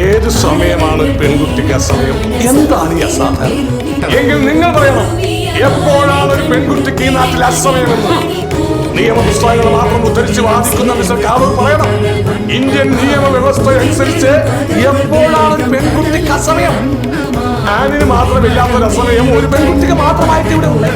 ഏത് സമയമാണ് പെൺകുട്ടിക്ക് അസമയം? എന്താണ് ഈ അസാധാരണം? എങ്കിൽ നിങ്ങൾ പറയണം, എപ്പോഴാണ് ഒരു പെൺകുട്ടിക്ക് ഈ നാട്ടിൽ അസമയമെന്ന്? നിയമപുസ്തകങ്ങൾ മാത്രം ഉദ്ധരിച്ച് വാദിക്കുന്ന മിസ്റ്റർ കാവൂർ പറയണം, ഇന്ത്യൻ നിയമവ്യവസ്ഥ അനുസരിച്ച് എപ്പോഴാണ് ഒരു പെൺകുട്ടിക്ക് അസമയം? ആണിന് മാത്രമില്ലാത്തൊരു അസമയം ഒരു പെൺകുട്ടിക്ക് മാത്രമായിട്ട് ഇവിടെ ഉണ്ട്.